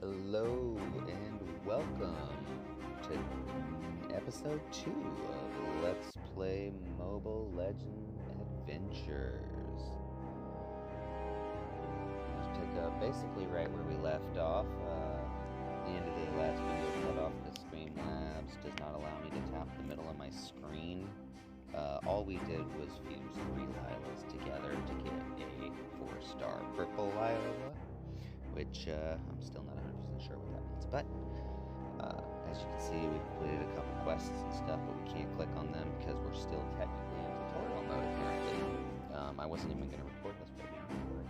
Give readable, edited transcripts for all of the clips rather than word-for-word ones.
Hello and welcome to episode 2 of Let's Play Mobile Legend Adventures. Let's pick up basically right where we left off. The end of the last video cut off. The Streamlabs does not allow me to tap the middle of my screen. All we did was fuse 3 Lilas together to get a 4-star purple Lila, which I'm still not 100% sure what that means. But as you can see, we completed a couple quests and stuff, but we can't click on them because we're still technically in tutorial mode apparently. I wasn't even going to record this right now, but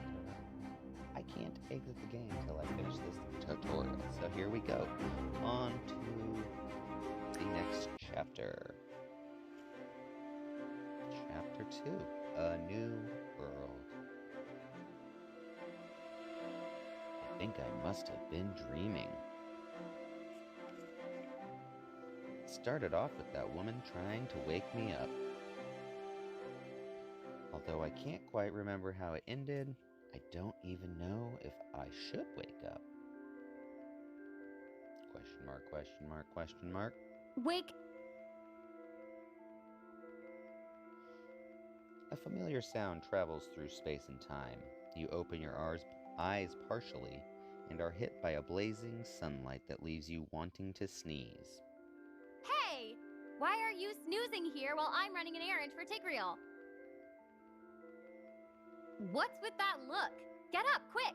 I can't exit the game until I finish this tutorial. So here we go. On to the next chapter. Chapter 2, A New World. I think I must have been dreaming. It started off with that woman trying to wake me up. Although I can't quite remember how it ended, I don't even know if I should wake up. Question mark, question mark, question mark. Wake! A familiar sound travels through space and time. You open your eyes partially and are hit by a blazing sunlight that leaves you wanting to sneeze. Hey! Why are you snoozing here while I'm running an errand for Tigreal? What's with that look? Get up, quick!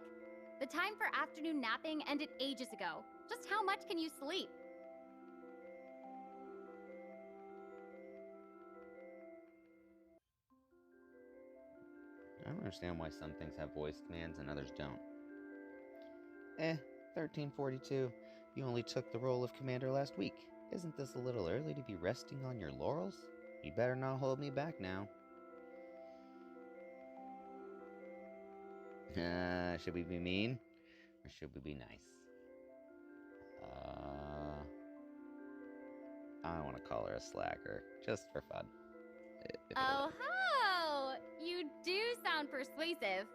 The time for afternoon napping ended ages ago. Just how much can you sleep? I don't understand why some things have voice commands and others don't. 1342. You only took the role of commander last week. Isn't this a little early to be resting on your laurels? You better not hold me back now. Should we be mean? Or should we be nice? I don't want to call her a slacker. Just for fun. Oh ho! You do sound persuasive.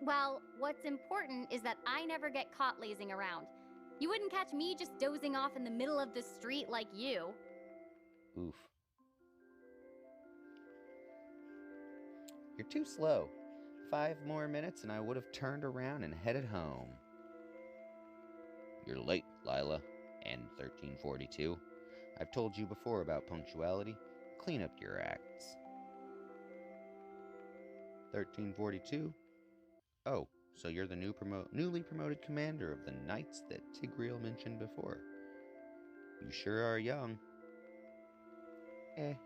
Well, what's important is that I never get caught lazing around. You wouldn't catch me just dozing off in the middle of the street like you. Oof. You're too slow. 5 more minutes and I would have turned around and headed home. You're late, Lila, and 1342. I've told you before about punctuality. Clean up your acts. 1342? Oh, so you're the newly promoted commander of the knights that Tigreal mentioned before. You sure are young.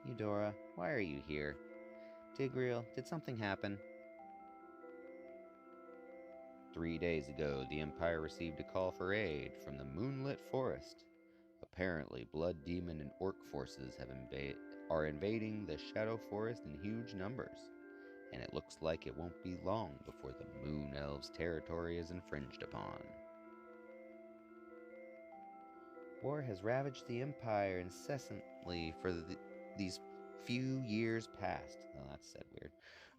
Eudora, why are you here? Tigreal, did something happen? 3 days ago, the Empire received a call for aid from the Moonlit Forest. Apparently, Blood Demon and Orc forces are invading the Shadow Forest in huge numbers, and it looks like it won't be long before the Moon Elves' territory is infringed upon. War has ravaged the Empire incessantly for these few years past. Oh, that said weird.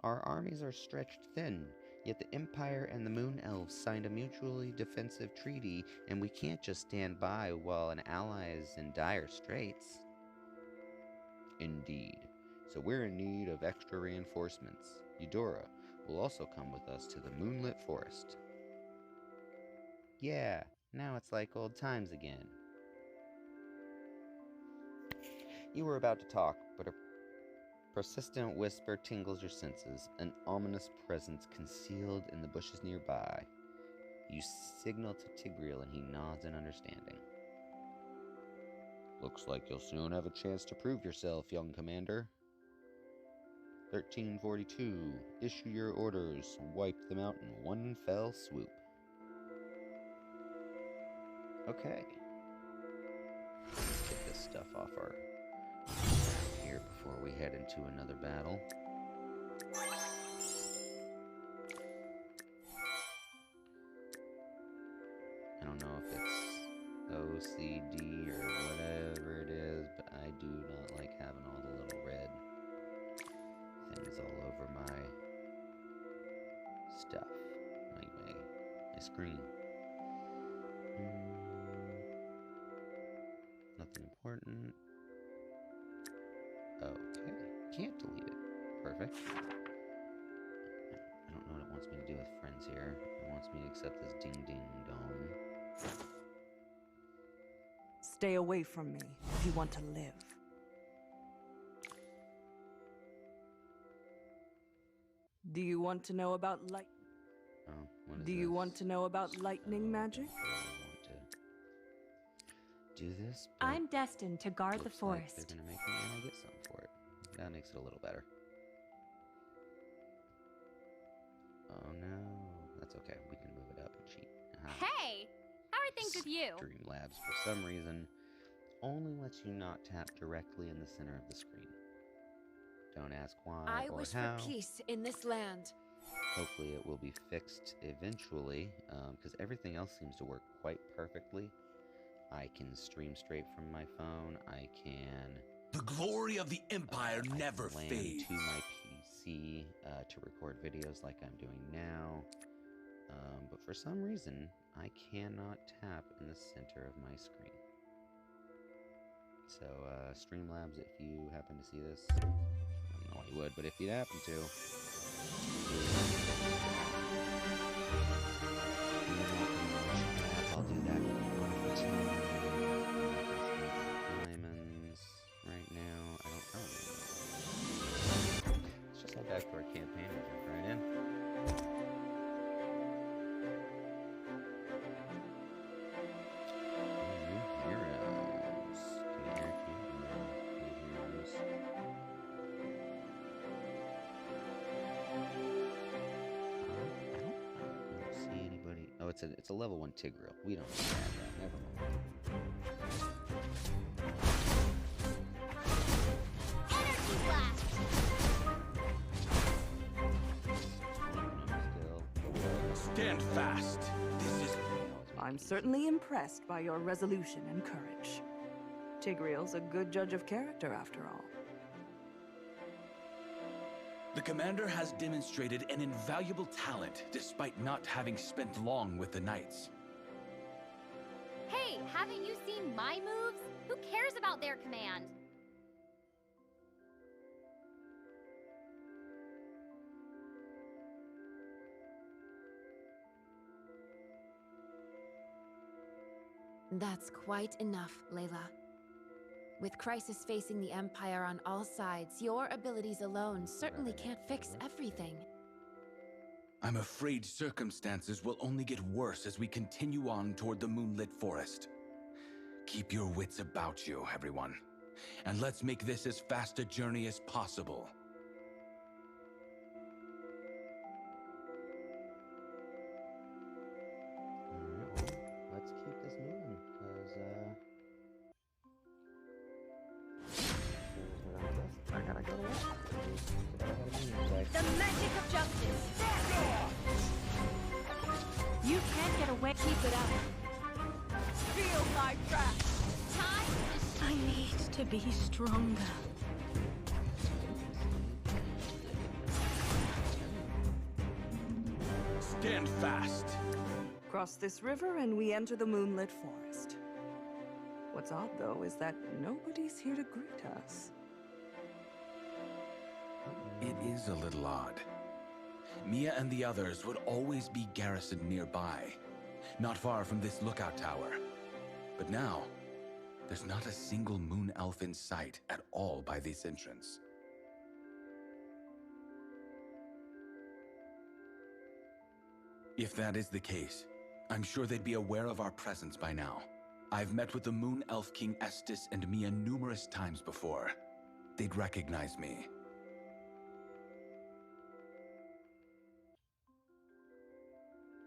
Our armies are stretched thin, yet the Empire and the Moon Elves signed a mutually defensive treaty, and we can't just stand by while an ally is in dire straits. Indeed. So we're in need of extra reinforcements. Eudora will also come with us to the Moonlit Forest. Yeah, now it's like old times again. You were about to talk, but a persistent whisper tingles your senses, an ominous presence concealed in the bushes nearby. You signal to Tigreal and he nods in understanding. Looks like you'll soon have a chance to prove yourself, young commander. 1342, issue your orders. Wipe them out in one fell swoop. Okay. Let's get this stuff off our here before we head into another battle. I don't know if it's OCD or whatever it is, but I do not like having all the little red things all over my stuff, my screen. Nothing important. Okay. Can't delete it. Perfect. I don't know what it wants me to do with friends here. It wants me to accept this ding ding dong. Stay away from me if you want to live. Do you want to know about light? Oh, what is Do you this? want to know about lightning magic? I want to do this. But I'm destined to guard the looks like forest. they're gonna make me and I get some for it. That makes it a little better. Oh no, that's okay. We can move it up and cheat. Hey! How are things with you? Streamlabs, for some reason, only lets you not tap directly in the center of the screen. Don't ask why I or wish how. for peace in this land. Hopefully it will be fixed eventually, because everything else seems to work quite perfectly. I can stream straight from my phone. I can... The glory of the Empire I can never LAN fades. to my PC to record videos like I'm doing now. But for some reason, I cannot tap in the center of my screen. So, Streamlabs, if you happen to see this, I don't know why you would, but if you happen to, I'll do that. Diamonds right now. I don't know. Let's just head back to our campaign and jump right in. New heroes. New heroes. I don't see anybody. Oh, it's a level 1 Tigreal. We don't have that. Never mind. Energy blast! Still. Stand fast. This is... I'm certainly impressed by your resolution and courage. Tigreal's a good judge of character, after all. The commander has demonstrated an invaluable talent despite not having spent long with the knights. Hey, haven't you seen my moves? Who cares about their command? That's quite enough, Layla. With crisis facing the Empire on all sides, your abilities alone certainly can't fix everything. I'm afraid circumstances will only get worse as we continue on toward the moonlit forest. Keep your wits about you, everyone. And let's make this as fast a journey as possible. Alright, well, let's keep this moving, because, I gotta go to work. The magic of justice! You can't get away. Keep it up. Feel my wrath! Time to I need to be stronger. Stand fast. Cross this river and we enter the moonlit forest. What's odd, though, is that nobody's here to greet us. It is a little odd. Mia and the others would always be garrisoned nearby, not far from this lookout tower. But now, there's not a single moon elf in sight at all by this entrance. If that is the case, I'm sure they'd be aware of our presence by now. I've met with the Moon Elf King Estes and Mia numerous times before. They'd recognize me.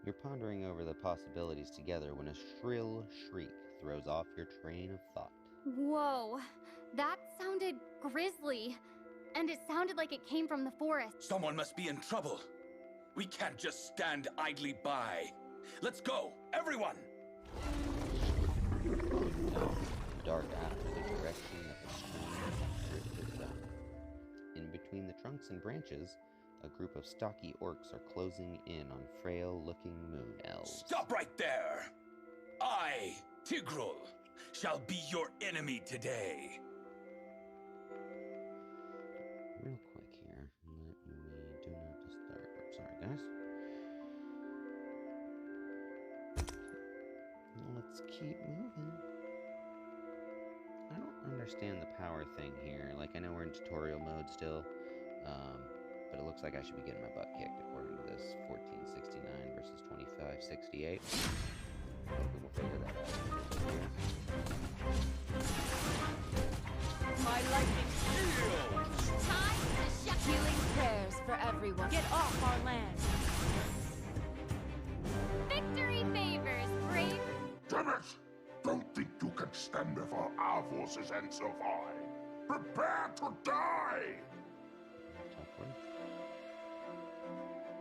You're pondering over the possibilities together when a shrill shriek throws off your train of thought. Whoa, that sounded grisly. And it sounded like it came from the forest. Someone must be in trouble. We can't just stand idly by. Let's go, everyone! Dark after the direction that the stream drifted down. In between the trunks and branches, a group of stocky orcs are closing in on frail-looking moon elves. Stop right there! I, Tigreal, shall be your enemy today. Real quick here. Let me do not disturb. Sorry, guys. Let's keep moving. I don't understand the power thing here. Like, I know we're in tutorial mode still, but it looks like I should be getting my butt kicked according to this 1469 versus 2568. Hopefully we'll figure that out. My lightning Time to shut Healing prayers for everyone. Get off our land. Victory favors, brave. Damn it! Don't think you can stand before our forces and survive. Prepare to die! Tough one.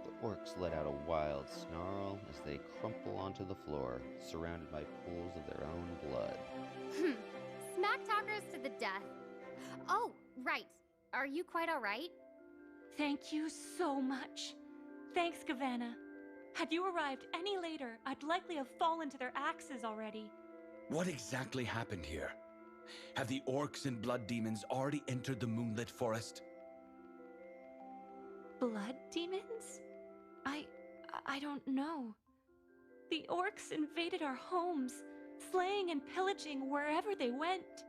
The orcs let out a wild snarl as they crumple onto the floor, surrounded by pools of their own blood. Smack talkers to the death. Oh, right. Are you quite all right? Thank you so much. Thanks, Gavanna. Had you arrived any later, I'd likely have fallen to their axes already. What exactly happened here? Have the orcs and blood demons already entered the moonlit forest? Blood demons? I don't know. The orcs invaded our homes, slaying and pillaging wherever they went.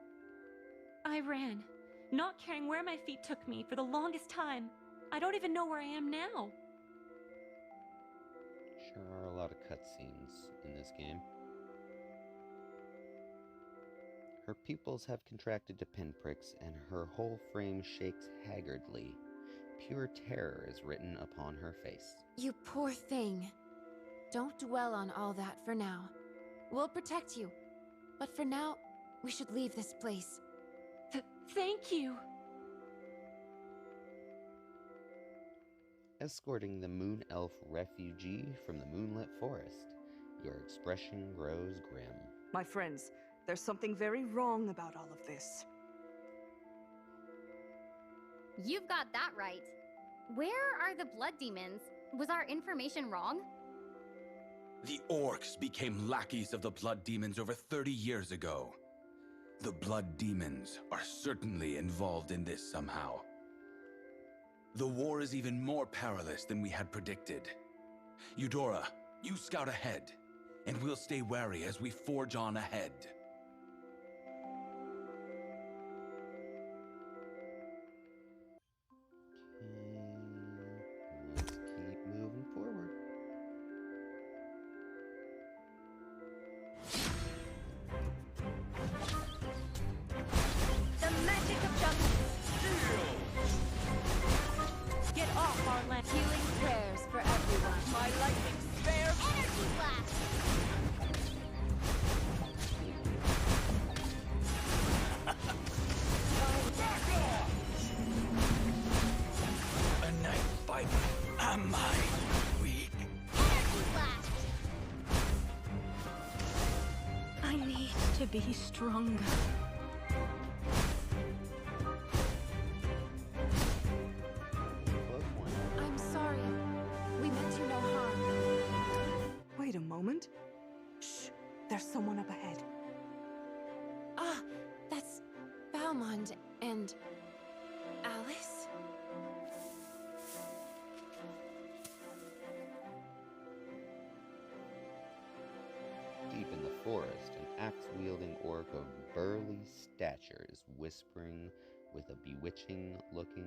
I ran, not caring where my feet took me for the longest time. I don't even know where I am now. Sure are a lot of cutscenes in this game. Her pupils have contracted to pinpricks, and her whole frame shakes haggardly. Pure terror is written upon her face. You poor thing. Don't dwell on all that for now. We'll protect you. But for now, we should leave this place. Thank you. Escorting the Moon Elf refugee from the moonlit forest, your expression grows grim. My friends, there's something very wrong about all of this. You've got that right. Where are the blood demons? Was our information wrong? The orcs became lackeys of the blood demons over 30 years ago. The blood demons are certainly involved in this somehow. The war is even more perilous than we had predicted. Eudora, you scout ahead, and we'll stay wary as we forge on ahead. Let's keep moving forward. The magic of justice. Get off our land. Healing prayers for everyone. My lightning spare. Energy blast! A night fight. Am I weak? Energy blast! I need to be stronger. Close one. I'm sorry. We meant you no harm. Wait a moment. Shh, there's someone up ahead. Ah, that's Balmond and Alice? Deep in the forest, an axe-wielding orc of burly stature is whispering with a bewitching-looking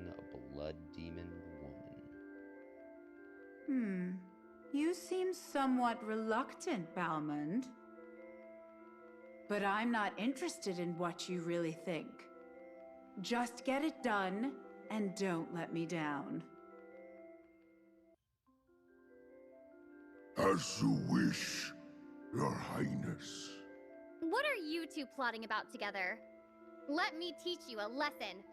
blood demon woman. You seem somewhat reluctant, Balmond. But I'm not interested in what you really think. Just get it done, and don't let me down. As you wish, Your Highness. What are you two plotting about together? Let me teach you a lesson.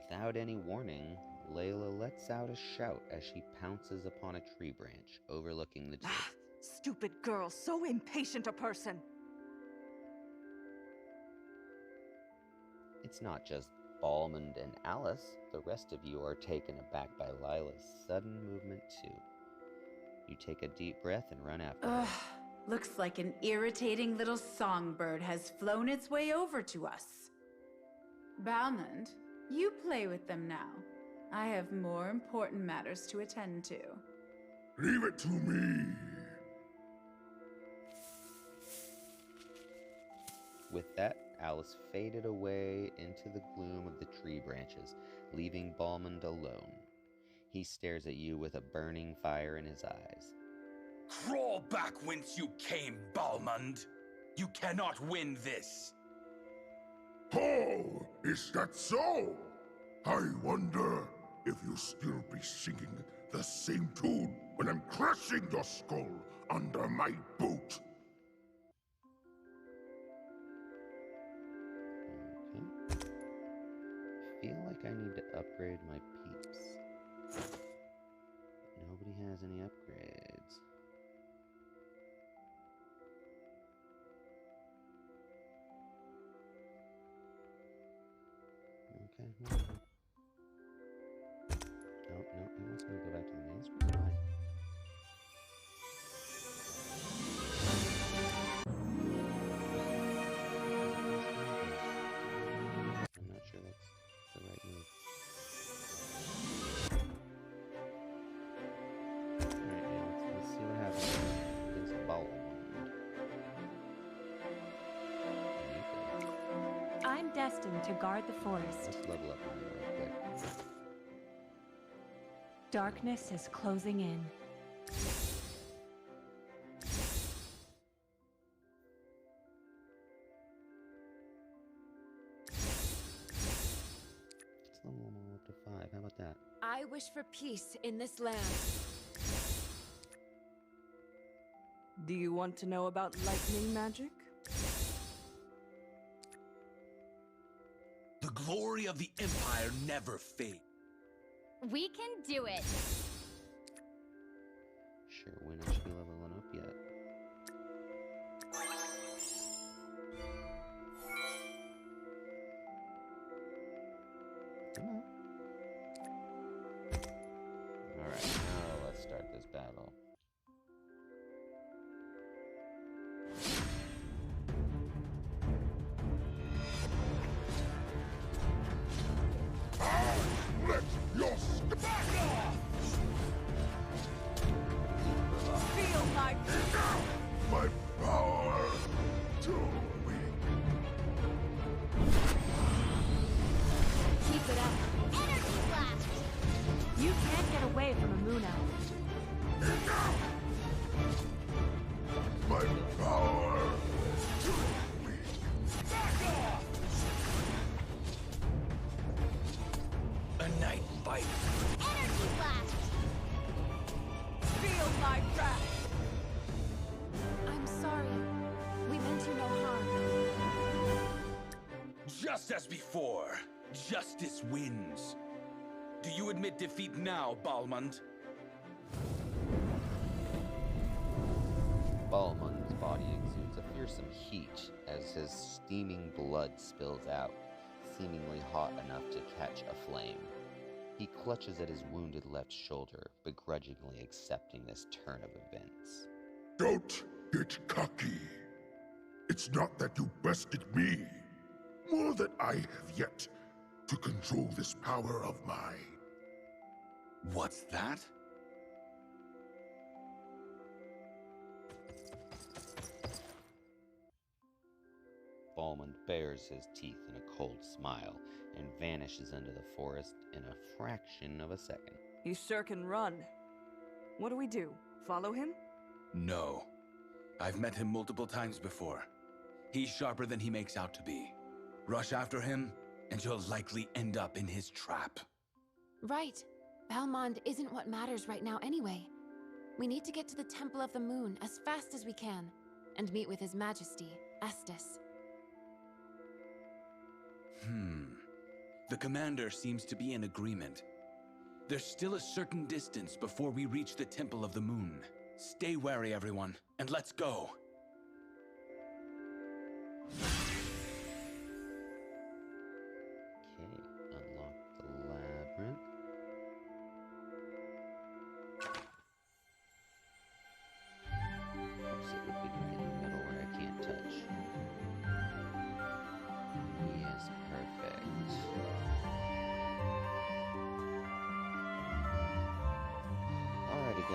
Without any warning, Layla lets out a shout as she pounces upon a tree branch overlooking the Ah, stupid girl, so impatient a person. It's not just Balmond and Alice. The rest of you are taken aback by Lila's sudden movement too. You take a deep breath and run after Ugh, her. looks like an irritating little songbird has flown its way over to us. Balmond, you play with them now. I have more important matters to attend to. Leave it to me. With that, Alice faded away into the gloom of the tree branches, leaving Balmond alone. He stares at you with a burning fire in his eyes. Crawl back whence you came, Balmond! You cannot win this! Oh, is that so? I wonder if you still be singing the same tune when I'm crushing your skull under my boot. Okay. Feel like I need to upgrade my peeps. Nobody has any upgrades. Okay. No, he wants me to go back to the main screen. Fine. I'm not sure that's the right move. Alright, yeah, let's see what happens against Balmond. I'm destined to guard the forest. Let's level up on it real quick. Darkness is closing in. Let's level them all up to 5. How about that? I wish for peace in this land. Do you want to know about lightning magic? The glory of the Empire never fades. We can do it. Sure, when I should be leveling up yet. Come on. Alright, now let's start this battle. Let your back off! Feel my My power too weak. Keep it up. Energy blast! You can't get away from a moon elf. My power too weak. Back off! A night fight. Energy blast! feel my wrath. I'm sorry. We meant you no harm. Just as before, justice wins. Do you admit defeat now, Balmond? Balmond's body exudes a fearsome heat as his steaming blood spills out, seemingly hot enough to catch a flame. He clutches at his wounded left shoulder, begrudgingly accepting this turn of events. Don't get cocky. It's not that you bested me, more that I have yet to control this power of mine. What's that? Balmond bares his teeth in a cold smile and vanishes into the forest in a fraction of a second. He sure can run. What do we do? Follow him? No. I've met him multiple times before. He's sharper than he makes out to be. Rush after him, and you'll likely end up in his trap. Right. Balmond isn't what matters right now anyway. We need to get to the Temple of the Moon as fast as we can, and meet with His Majesty, Estus. The commander seems to be in agreement. There's still a certain distance before we reach the Temple of the Moon. Stay wary, everyone, and let's go. Okay, unlock the labyrinth.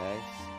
Okay.